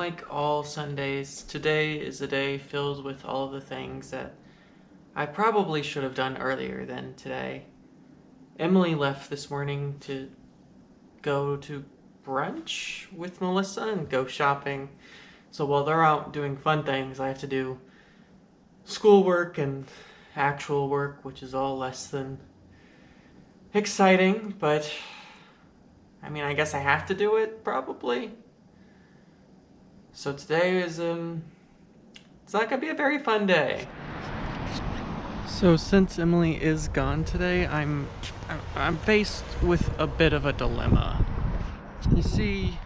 like all Sundays, today is a day filled with all of the things that I probably should have done earlier than today. Emily left this morning to go to brunch with Melissa and go shopping. So while they're out doing fun things, I have to do schoolwork and actual work, which is all less than exciting, but I guess I have to do it, probably. So today is, it's not gonna be a very fun day. So since Emily is gone today, I'm faced with a bit of a dilemma. You see,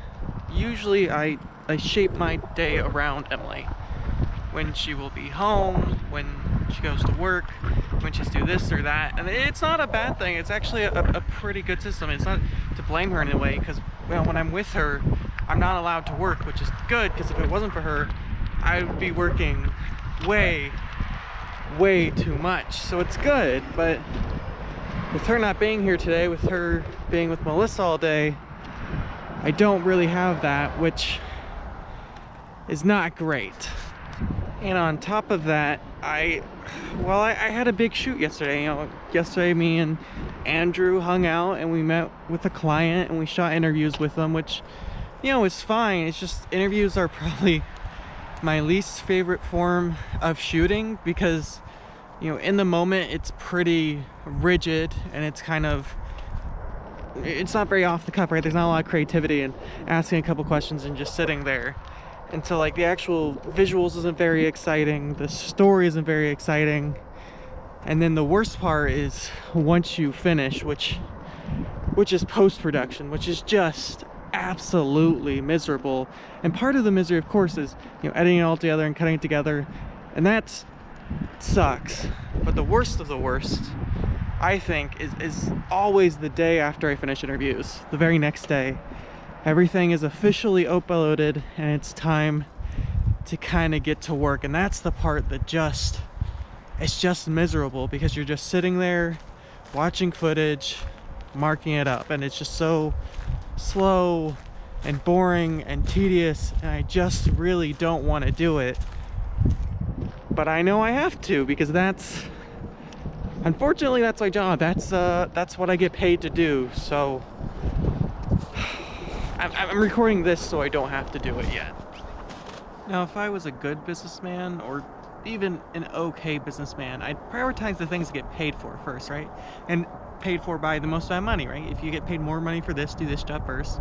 usually I shape my day around Emily. When she will be home, when she goes to work, when she's do this or that. And it's not a bad thing. It's actually a pretty good system. It's not to blame her in a way, because when I'm with her, I'm not allowed to work, which is good, because if it wasn't for her, I would be working way too much. So it's good, but with her not being here today, with her being with Melissa all day, I don't really have that, which is not great. And on top of that, I had a big shoot yesterday. Yesterday me and Andrew hung out and we met with a client and we shot interviews with them, which, is fine. It's just interviews are probably my least favorite form of shooting because, in the moment it's pretty rigid and it's not very off the cuff, right? There's not a lot of creativity in asking a couple questions and just sitting there. And so the actual visuals isn't very exciting, the story isn't very exciting, and then the worst part is once you finish, which is post-production, which is just absolutely miserable. And part of the misery, of course, is editing it all together and cutting it together, and that sucks. But the worst of the worst, I think, is always the day after I finish interviews, the very next day. Everything is officially uploaded and it's time to kind of get to work, and that's the part that it's just miserable, because you're just sitting there watching footage, marking it up, and it's just so slow and boring and tedious, and I just really don't want to do it, but I know I have to, because unfortunately that's my job. That's what I get paid to do. So I'm recording this so I don't have to do it yet. Now, if I was a good businessman, or even an okay businessman, I'd prioritize the things that get paid for first, right? And paid for by the most amount of money, right? If you get paid more money for this, do this job first,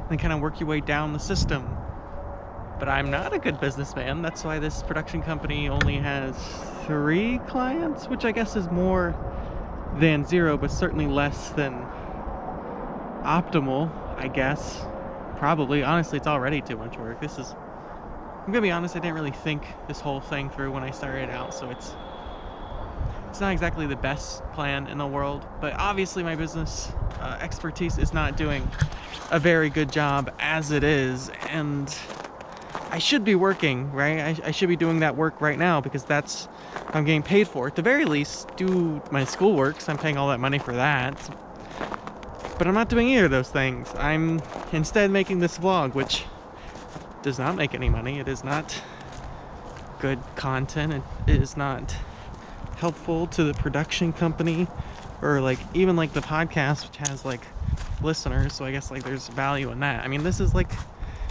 then kind of work your way down the system. But I'm not a good businessman. That's why this production company only has 3 clients, which I guess is more than 0, but certainly less than optimal, I guess. Probably. Honestly, it's already too much work. I'm gonna be honest, I didn't really think this whole thing through when I started out, so it's not exactly the best plan in the world, but obviously my business expertise is not doing a very good job as it is, and I should be working, right? I should be doing that work right now, because that's what I'm getting paid for. At the very least, do my schoolwork, because I'm paying all that money for that. But I'm not doing either of those things. I'm instead making this vlog, which does not make any money. It is not good content. It is not helpful to the production company, or even the podcast, which has listeners. So I guess there's value in that.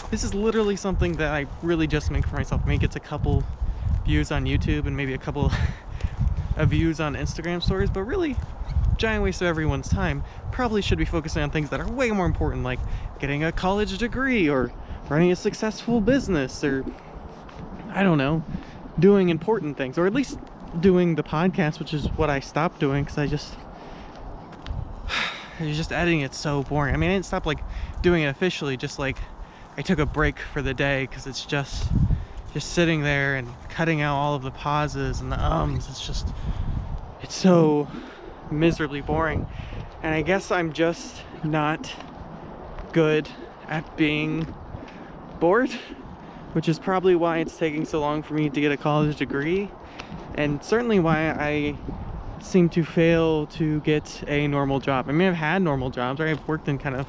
This is literally something that I really just make for myself. Maybe it's a couple views on YouTube and maybe a couple of views on Instagram stories, but really giant waste of everyone's time. Probably should be focusing on things that are way more important, like getting a college degree or running a successful business, or I don't know, doing important things, or at least doing the podcast, which is what I stopped doing because I was just editing it so boring. I didn't stop doing it officially, just I took a break for the day, because it's just sitting there and cutting out all of the pauses and the ums. It's so miserably boring, and I guess I'm just not good at being bored, which is probably why it's taking so long for me to get a college degree, and certainly why I seem to fail to get a normal job. I've had normal jobs, right? I've worked in kind of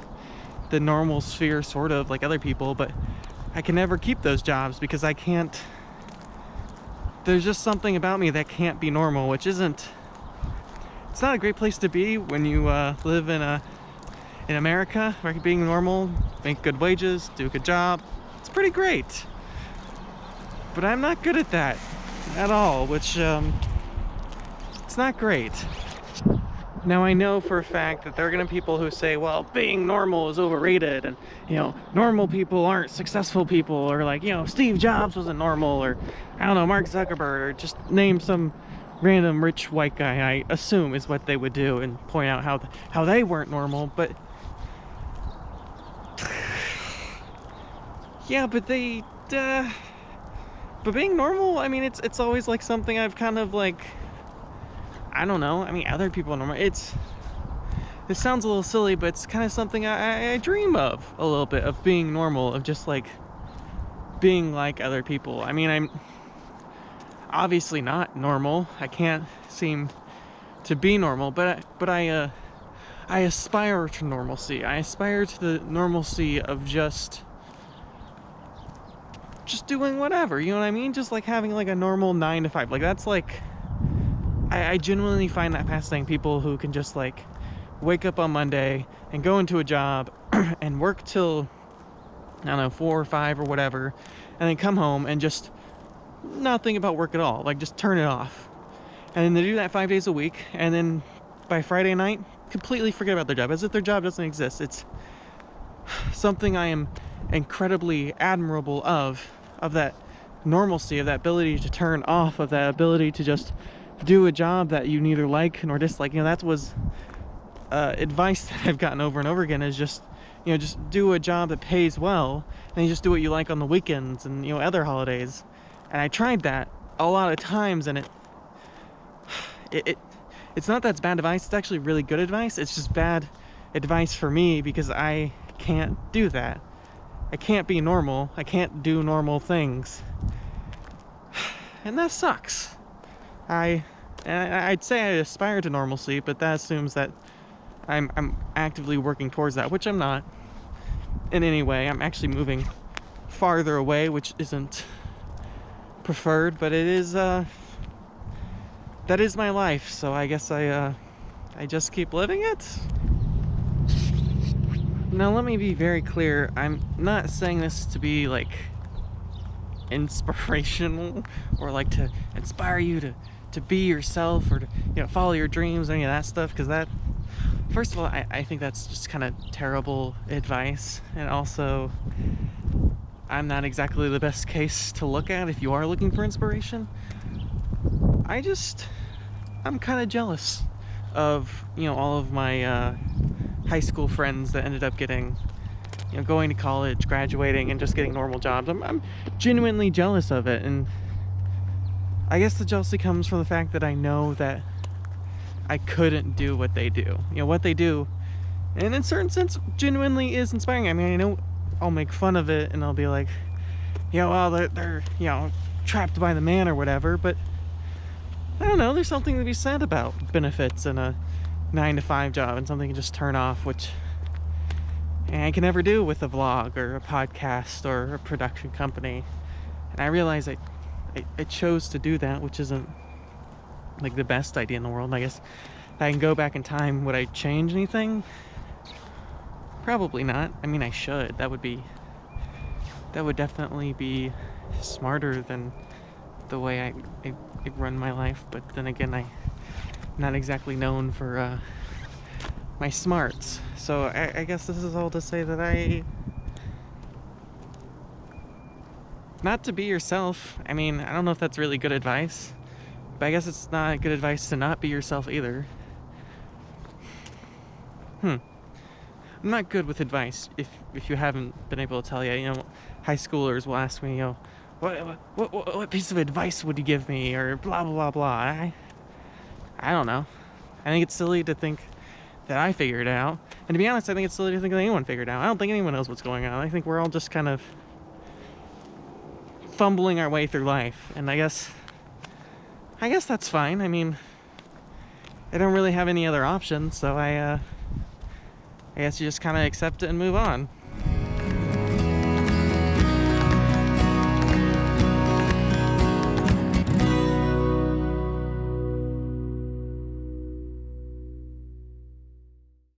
the normal sphere, sort of like other people, but I can never keep those jobs because I can't, there's just something about me that can't be normal, which isn't, it's not a great place to be when you live in America, where being normal, make good wages, do a good job. It's pretty great. But I'm not good at that at all, which it's not great. Now I know for a fact that there are gonna be people who say, well, being normal is overrated, and you know, normal people aren't successful people, or like, you know, Steve Jobs wasn't normal, or I don't know, Mark Zuckerberg, or just name some random rich white guy, I assume is what they would do, and point out how they weren't normal. But yeah, but they but being normal, I mean, it's always like something I've kind of like, I don't know, I mean, other people are normal. It sounds a little silly, but it's kind of something I dream of a little bit, of being normal, of just like being like other people. I mean, I'm obviously not normal. I can't seem to be normal, but I aspire to normalcy. I aspire to the normalcy of just doing whatever, you know what I mean? Just like having like a normal 9 to 5. Like that's like, I genuinely find that fascinating. People who can just like wake up on Monday and go into a job and work till, I don't know, 4 or 5 or whatever, and then come home and just not think about work at all. Like just turn it off. And then they do that 5 days a week, and then by Friday night, completely forget about their job, as if their job doesn't exist. It's something I am incredibly admirable of that normalcy, of that ability to turn off, of that ability to just do a job that you neither like nor dislike. You know, that was advice that I've gotten over and over again, is just, you know, just do a job that pays well, and you just do what you like on the weekends and, you know, other holidays. And I tried that a lot of times, and it's not that it's bad advice, it's actually really good advice. It's just bad advice for me because I can't do that. I can't be normal. I can't do normal things. And that sucks. I'd say I aspire to normalcy, but that assumes that I'm actively working towards that, which I'm not in any way. I'm actually moving farther away, which isn't preferred, but it is that is my life, so I guess I just keep living it. Now let me be very clear, I'm not saying this to be like inspirational or like to inspire you to be yourself, or to, you know, follow your dreams, any of that stuff, because that, first of all, I think that's just kind of terrible advice, and also I'm not exactly the best case to look at if you are looking for inspiration. I'm kind of jealous of, you know, all of my high school friends that ended up getting, you know, going to college, graduating, and just getting normal jobs. I'm genuinely jealous of it, and I guess the jealousy comes from the fact that I know that I couldn't do what they do. You know, what they do, and in a certain sense, genuinely is inspiring. I mean, I know I'll make fun of it, and I'll be like, you know, well, they're you know, trapped by the man or whatever, but I don't know, there's something to be said about benefits in a 9 to 5 job, and something you can just turn off, which I can never do with a vlog or a podcast or a production company. And I realize I chose to do that, which isn't like the best idea in the world. I guess if I can go back in time, would I change anything? Probably not. I mean, I should. That would definitely be smarter than the way I run my life. But then again, I'm not exactly known for my smarts. So I guess this is all to say that not to be yourself. I mean, I don't know if that's really good advice, but I guess it's not good advice to not be yourself either. I'm not good with advice, if you haven't been able to tell yet. You know, high schoolers will ask me, you know, what piece of advice would you give me, or blah blah blah blah. I don't know. I think it's silly to think that I figured it out, and to be honest, I think it's silly to think that anyone figured it out. I don't think anyone knows what's going on. I think we're all just kind of fumbling our way through life, and I guess that's fine. I mean, I don't really have any other options, so I guess you just kind of accept it and move on.